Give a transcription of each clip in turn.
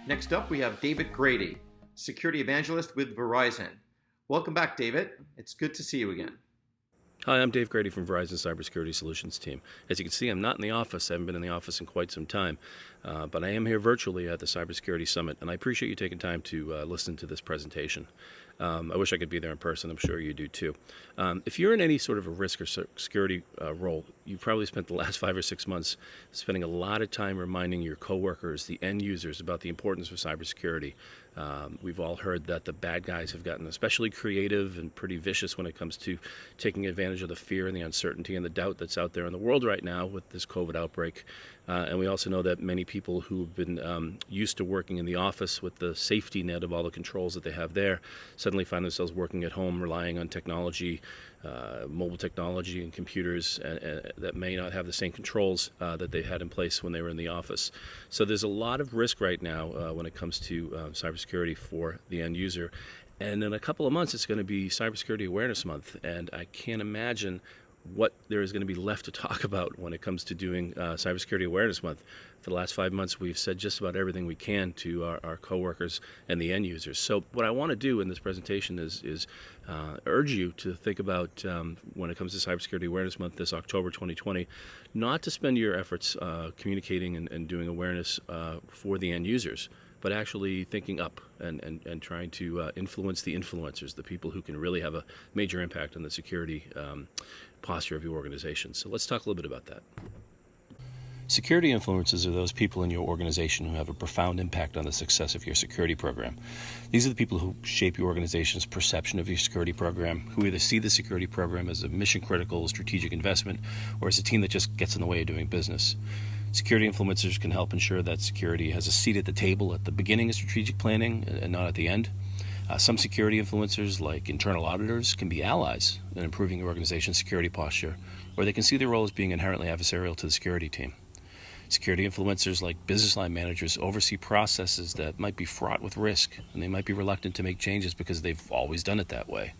Next up, we have David Grady, Security Evangelist with Verizon. Welcome back, David. It's good to see you again. Hi, I'm Dave Grady from Verizon Cybersecurity Solutions team. As you can see, I'm not in the office. I haven't been in the office in quite some time, but I am here virtually at the Cybersecurity Summit, and I appreciate you taking time to listen to this presentation. I wish I could be there in person. I'm sure you do too. If you're in any sort of a risk or security role, you've probably spent the last 5 or 6 months spending a lot of time reminding your coworkers, the end users, about the importance of cybersecurity. We've all heard that the bad guys have gotten especially creative and pretty vicious when it comes to taking advantage of the fear and the uncertainty and the doubt that's out there in the world right now with this COVID outbreak. And we also know that many people who've been used to working in the office with the safety net of all the controls that they have there suddenly find themselves working at home, relying on technology, mobile technology and computers that may not have the same controls that they had in place when they were in the office. So there's a lot of risk right now when it comes to cybersecurity for the end user. And in a couple of months, it's going to be Cybersecurity Awareness Month, and I can't imagine what there is going to be left to talk about when it comes to doing Cybersecurity Awareness Month. For the last 5 months, we've said just about everything we can to our coworkers and the end users. So what I want to do in this presentation is urge you to think about, when it comes to Cybersecurity Awareness Month this October 2020, not to spend your efforts communicating and doing awareness for the end users, but actually thinking up and trying to influence the influencers, the people who can really have a major impact on the security posture of your organization. So let's talk a little bit about that. Security influencers are those people in your organization who have a profound impact on the success of your security program. These are the people who shape your organization's perception of your security program, who either see the security program as a mission-critical strategic investment or as a team that just gets in the way of doing business. Security influencers can help ensure that security has a seat at the table at the beginning of strategic planning and not at the end. Some security influencers, like internal auditors, can be allies in improving your organization's security posture, or they can see their role as being inherently adversarial to the security team. Security influencers, like business line managers, oversee processes that might be fraught with risk, and they might be reluctant to make changes because they've always done it that way.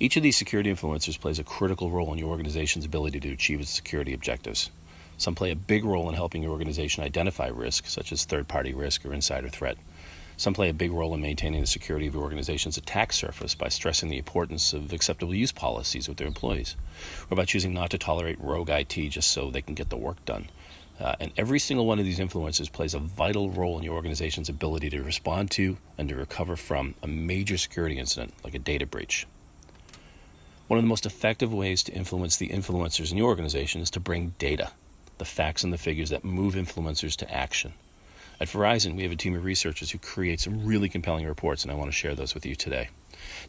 Each of these security influencers plays a critical role in your organization's ability to achieve its security objectives. Some play a big role in helping your organization identify risk, such as third-party risk or insider threat. Some play a big role in maintaining the security of your organization's attack surface by stressing the importance of acceptable use policies with their employees, or by choosing not to tolerate rogue IT just so they can get the work done. And every single one of these influencers plays a vital role in your organization's ability to respond to and to recover from a major security incident like a data breach. One of the most effective ways to influence the influencers in your organization is to bring data, the facts and the figures that move influencers to action. At Verizon, we have a team of researchers who create some really compelling reports, and I want to share those with you today.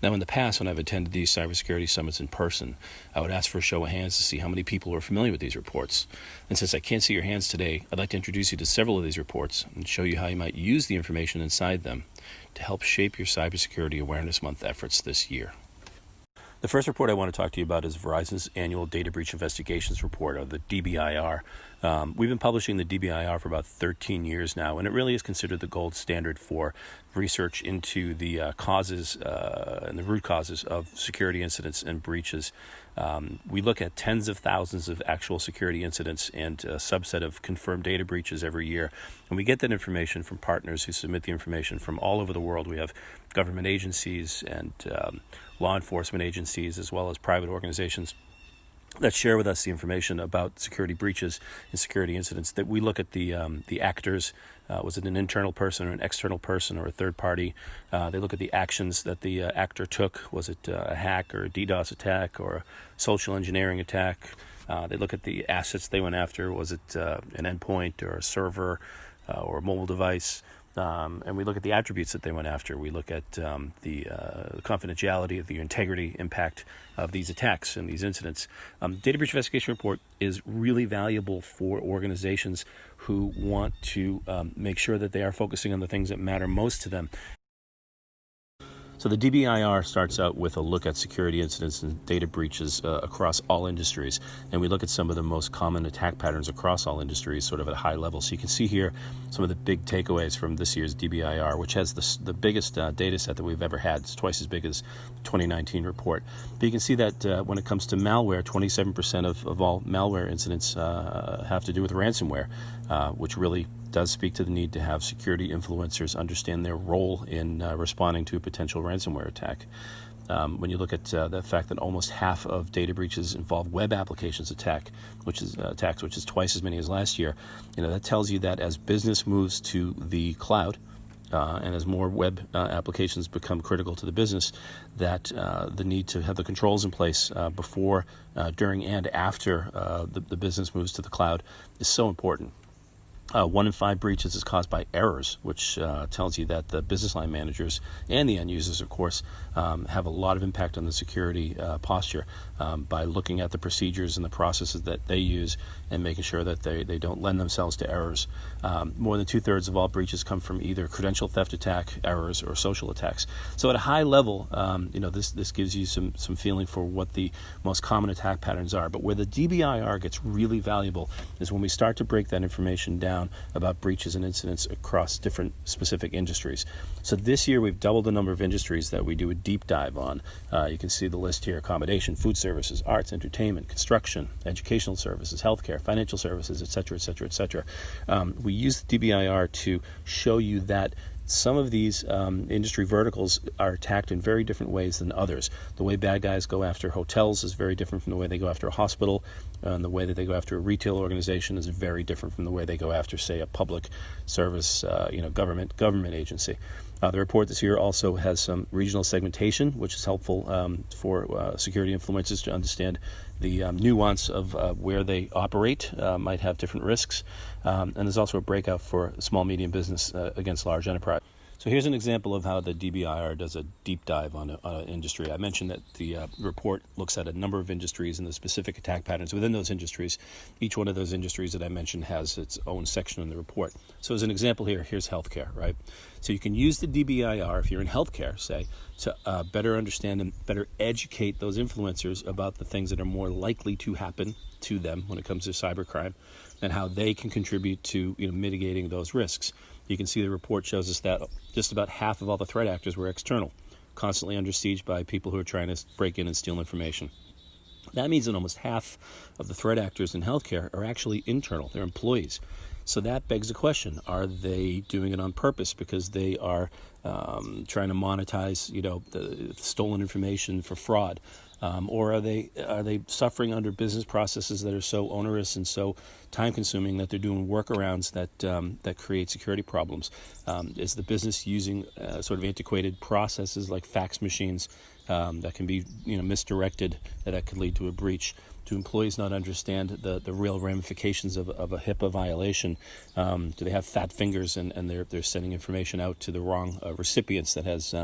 Now, in the past, when I've attended these cybersecurity summits in person, I would ask for a show of hands to see how many people are familiar with these reports. And since I can't see your hands today, I'd like to introduce you to several of these reports and show you how you might use the information inside them to help shape your Cybersecurity Awareness Month efforts this year. The first report I want to talk to you about is Verizon's annual Data Breach Investigations Report, or the Dbir. We've been publishing the Dbir for about 13 years now, and it really is considered the gold standard for research into the causes and the root causes of security incidents and breaches. We look at tens of thousands of actual security incidents and a subset of confirmed data breaches every year. And we get that information from partners who submit the information from all over the world. We have government agencies and law enforcement agencies, as well as private organizations that share with us the information about security breaches and security incidents. That we look at the actors. Was it an internal person or an external person or a third party? They look at the actions that the actor took. Was it a hack or a DDoS attack or a social engineering attack? They look at the assets they went after. Was it an endpoint or a server or a mobile device? And we look at the attributes that they went after. We look at the confidentiality, the integrity, impact of these attacks and these incidents. Data Breach Investigation Report is really valuable for organizations who want to make sure that they are focusing on the things that matter most to them. So the DBIR starts out with a look at security incidents and data breaches across all industries. And we look at some of the most common attack patterns across all industries, sort of at a high level. So you can see here some of the big takeaways from this year's DBIR, which has the biggest data set that we've ever had. It's twice as big as the 2019 report. But you can see that when it comes to malware, 27% of all malware incidents have to do with ransomware, which really does speak to the need to have security influencers understand their role in responding to a potential ransomware attack. When you look at the fact that almost half of data breaches involve web applications attacks, which is twice as many as last year, that tells you that as business moves to the cloud, and as more web applications become critical to the business, that the need to have the controls in place before, during, and after the business moves to the cloud is so important. 1 in 5 breaches is caused by errors, which tells you that the business line managers and the end users, of course, have a lot of impact on the security posture by looking at the procedures and the processes that they use and making sure that they don't lend themselves to errors. More than 2/3 of all breaches come from either credential theft attack, errors, or social attacks. So at a high level, this gives you some feeling for what the most common attack patterns are. But where the DBIR gets really valuable is when we start to break that information down about breaches and incidents across different specific industries. So this year we've doubled the number of industries that we do a deep dive on. You can see the list here: accommodation, food services, arts, entertainment, construction, educational services, healthcare, financial services, etc., etc., etc. We use the DBIR to show you that some of these industry verticals are attacked in very different ways than others. The way bad guys go after hotels is very different from the way they go after a hospital, and the way that they go after a retail organization is very different from the way they go after, say, a public service, government agency. The report this year also has some regional segmentation, which is helpful for security influencers to understand the nuance of where they operate might have different risks. And there's also a breakout for small, medium business against large enterprise. So here's an example of how the DBIR does a deep dive on an industry. I mentioned that the report looks at a number of industries and the specific attack patterns within those industries. Each one of those industries that I mentioned has its own section in the report. So as an example here, here's healthcare, right? So you can use the DBIR if you're in healthcare, say, to better understand and better educate those influencers about the things that are more likely to happen to them when it comes to cybercrime and how they can contribute to mitigating those risks. You can see the report shows us that just about half of all the threat actors were external, constantly under siege by people who are trying to break in and steal information. That means that almost half of the threat actors in healthcare are actually internal. They're employees. So that begs the question: are they doing it on purpose because they are trying to monetize, the stolen information for fraud? Or are they suffering under business processes that are so onerous and so time-consuming that they're doing workarounds that create security problems? Is the business using sort of antiquated processes like fax machines that can be misdirected, that could lead to a breach? Do employees not understand the real ramifications of a HIPAA violation? Do they have fat fingers and they're sending information out to the wrong recipients that has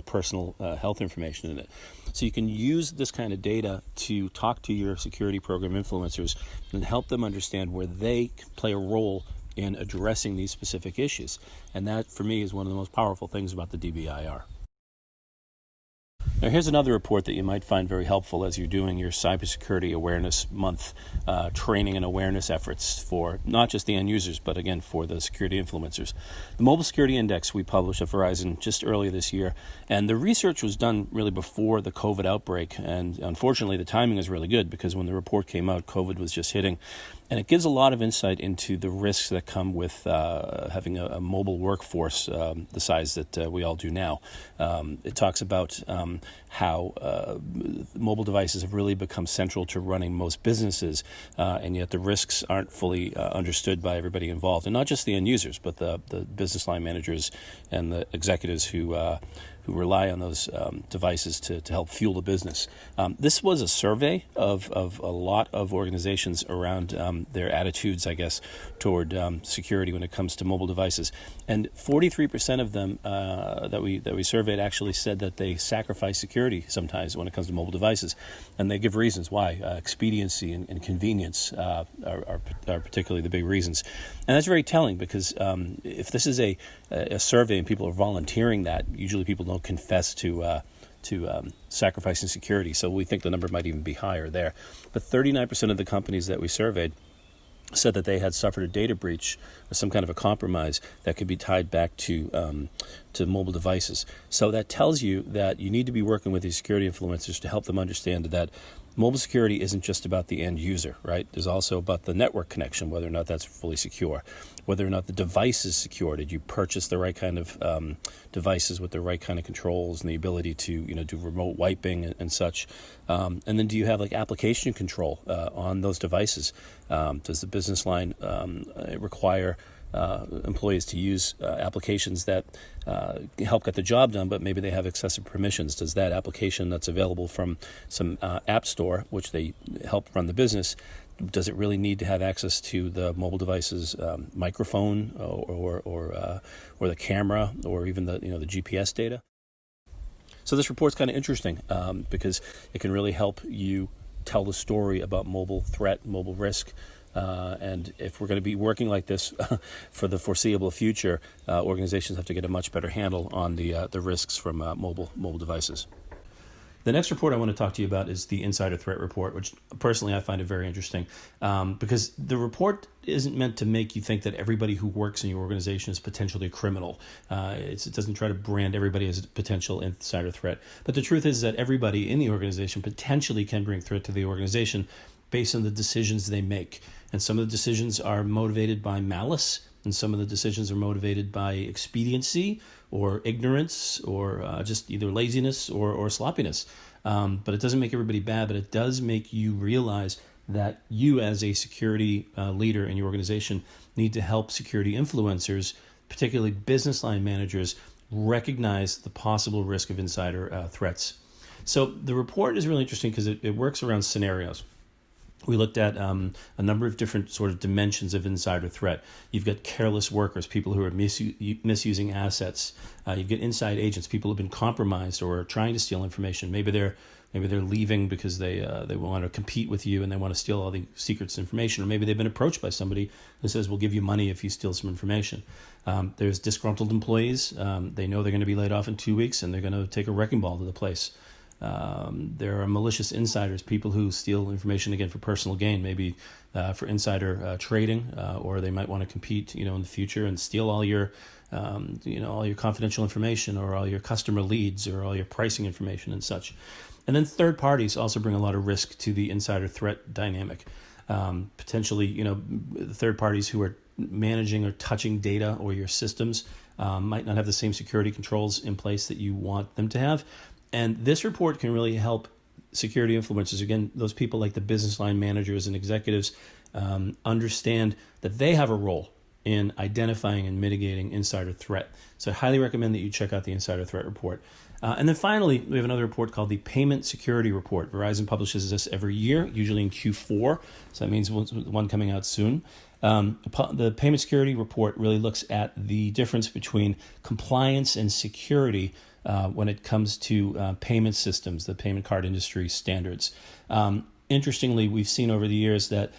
personal health information in it? So you can use this kind of data to talk to your security program influencers and help them understand where they can play a role in addressing these specific issues. And that, for me, is one of the most powerful things about the DBIR. Now, here's another report that you might find very helpful as you're doing your Cybersecurity Awareness Month training and awareness efforts for not just the end users, but again, for the security influencers. The Mobile Security Index we published at Verizon just earlier this year, and the research was done really before the COVID outbreak, and unfortunately the timing is really good because when the report came out, COVID was just hitting. And it gives a lot of insight into the risks that come with having a mobile workforce the size that we all do now. It talks about how mobile devices have really become central to running most businesses, and yet the risks aren't fully understood by everybody involved. And not just the end users, but the business line managers and the executives who rely on those devices to help fuel the business. This was a survey of a lot of organizations around their attitudes, I guess, toward security when it comes to mobile devices. And 43% of them that we surveyed actually said that they sacrifice security sometimes when it comes to mobile devices. And they give reasons why. Expediency and convenience are particularly the big reasons. And that's very telling because if this is a survey and people are volunteering that, usually people don't confess to sacrificing security. So we think the number might even be higher there. But 39% of the companies that we surveyed said that they had suffered a data breach or some kind of a compromise that could be tied back to mobile devices. So that tells you that you need to be working with these security influencers to help them understand that Mobile security isn't just about the end user, right? There's also about the network connection, whether or not that's fully secure, whether or not the device is secure. Did you purchase the right kind of devices with the right kind of controls and the ability to, do remote wiping and such? And then do you have like application control on those devices? Does the business line require employees to use applications that help get the job done, but maybe they have excessive permissions? Does that application that's available from some app store, which they help run the business, does it really need to have access to the mobile device's microphone or the camera or even the the GPS data? So this report's kind of interesting because it can really help you tell the story about mobile threat, mobile risk. And if we're going to be working like this for the foreseeable future, organizations have to get a much better handle on the risks from mobile devices. The next report I want to talk to you about is the Insider Threat Report, which personally I find it very interesting because the report isn't meant to make you think that everybody who works in your organization is potentially a criminal. It doesn't try to brand everybody as a potential insider threat. But the truth is that everybody in the organization potentially can bring threat to the organization based on the decisions they make. And some of the decisions are motivated by malice, and some of the decisions are motivated by expediency or ignorance or just either laziness or sloppiness. But it doesn't make everybody bad, but it does make you realize that you as a security leader in your organization need to help security influencers, particularly business line managers, recognize the possible risk of insider threats. So the report is really interesting because it works around scenarios. We looked at a number of different sort of dimensions of insider threat. You've got careless workers, people who are misusing assets. You've got inside agents, people who've been compromised or are trying to steal information. Maybe they're leaving because they want to compete with you and they want to steal all the secrets information. Or maybe they've been approached by somebody who says, we'll give you money if you steal some information. There's disgruntled employees. They know they're going to be laid off in 2 weeks and they're going to take a wrecking ball to the place. There are malicious insiders, people who steal information again for personal gain, maybe for insider trading, or they might want to compete, in the future and steal all your, all your confidential information or all your customer leads or all your pricing information and such. And then third parties also bring a lot of risk to the insider threat dynamic. Potentially, the third parties who are managing or touching data or your systems might not have the same security controls in place that you want them to have. And this report can really help security influencers, again, those people like the business line managers and executives, understand that they have a role in identifying and mitigating insider threat. So I highly recommend that you check out the Insider Threat Report. And then finally, we have another report called the Payment Security Report. Verizon publishes this every year, usually in Q4. So that means one coming out soon. The Payment Security Report really looks at the difference between compliance and security when it comes to payment systems, the payment card industry standards. Interestingly, we've seen over the years that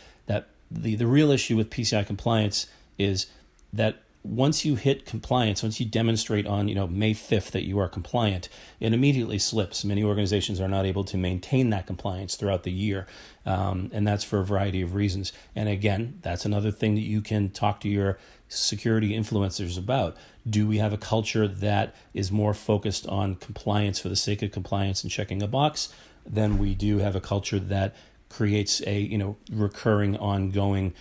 the real issue with PCI compliance is that once you hit compliance, once you demonstrate on May 5th that you are compliant, it immediately slips. Many organizations are not able to maintain that compliance throughout the year, and that's for a variety of reasons. And again, that's another thing that you can talk to your security influencers about. Do we have a culture that is more focused on compliance for the sake of compliance and checking a box than we do have a culture that creates a recurring, ongoing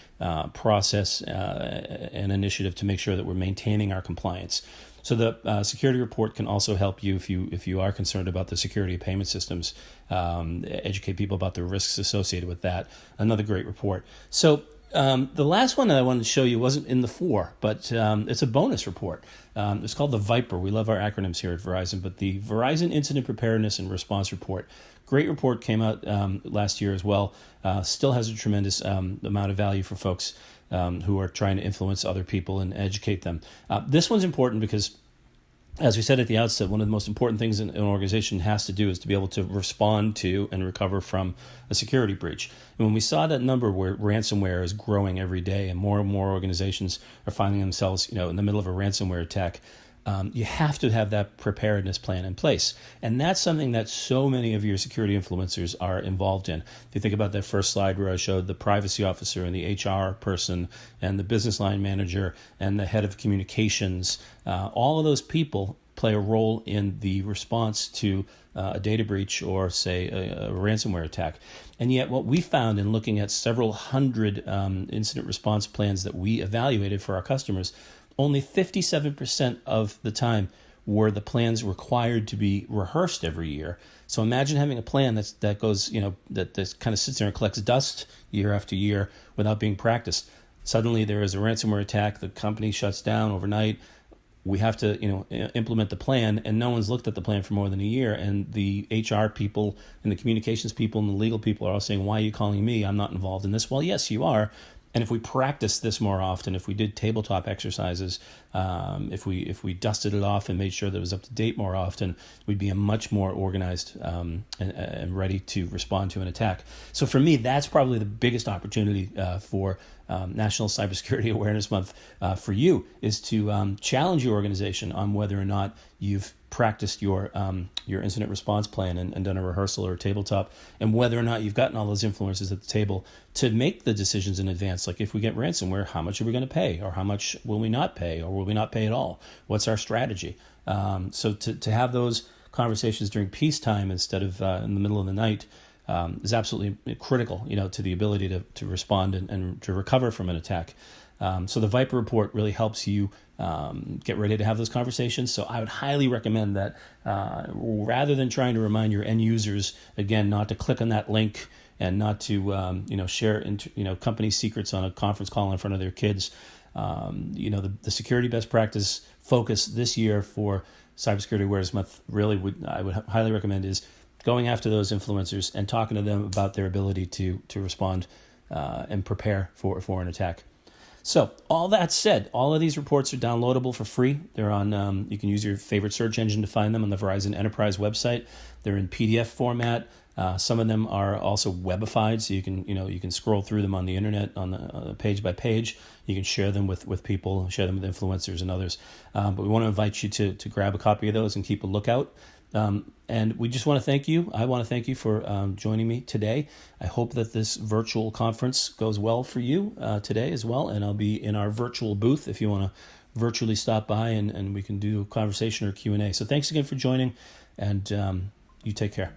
process and initiative to make sure that we're maintaining our compliance? So the security report can also help you if you are concerned about the security of payment systems, educate people about the risks associated with that. Another great report. So the last one that I wanted to show you wasn't in the 4, but it's a bonus report. It's called the VIPER. We love our acronyms here at Verizon, but the Verizon Incident Preparedness and Response Report. Great report, came out last year as well. Still has a tremendous amount of value for folks who are trying to influence other people and educate them. This one's important because, as we said at the outset, one of the most important things an organization has to do is to be able to respond to and recover from a security breach. And when we saw that number where ransomware is growing every day and more organizations are finding themselves in the middle of a ransomware attack, you have to have that preparedness plan in place. And that's something that so many of your security influencers are involved in. If you think about that first slide where I showed the privacy officer and the HR person and the business line manager and the head of communications, all of those people play a role in the response to a data breach or, say, a ransomware attack. And yet what we found in looking at several hundred incident response plans that we evaluated for our customers, only 57% of the time were the plans required to be rehearsed every year. So imagine having a plan that goes, that kind of sits there and collects dust year after year without being practiced. Suddenly there is a ransomware attack, the company shuts down overnight. We have to, implement the plan, and no one's looked at the plan for more than a year. And the HR people and the communications people and the legal people are all saying, "Why are you calling me? I'm not involved in this." Well, yes, you are. And if we practiced this more often, if we did tabletop exercises, if we dusted it off and made sure that it was up to date more often, we'd be a much more organized and ready to respond to an attack. So for me, that's probably the biggest opportunity for National Cybersecurity Awareness Month for you, is to challenge your organization on whether or not you've practiced your incident response plan and done a rehearsal or a tabletop, and whether or not you've gotten all those influencers at the table to make the decisions in advance. Like, if we get ransomware, how much are we going to pay, or how much will we not pay, or will we not pay at all? What's our strategy? So to have those conversations during peacetime instead of in the middle of the night is absolutely critical, to the ability to respond and to recover from an attack. So the Viper Report really helps you get ready to have those conversations. So I would highly recommend that rather than trying to remind your end users, again, not to click on that link and not to share company secrets on a conference call in front of their kids. The security best practice focus this year for Cybersecurity Awareness Month I would highly recommend is going after those influencers and talking to them about their ability to respond and prepare for an attack. So all that said, all of these reports are downloadable for free. They're on, you can use your favorite search engine to find them on the Verizon Enterprise website. They're in PDF format. Some of them are also webified, so you can scroll through them on the internet on the page by page. You can share them with people, share them with influencers and others. But we want to invite you to grab a copy of those and keep a lookout. And we just want to thank you. I want to thank you for joining me today. I hope that this virtual conference goes well for you today as well. And I'll be in our virtual booth if you want to virtually stop by and we can do a conversation or Q&A. So thanks again for joining, and you take care.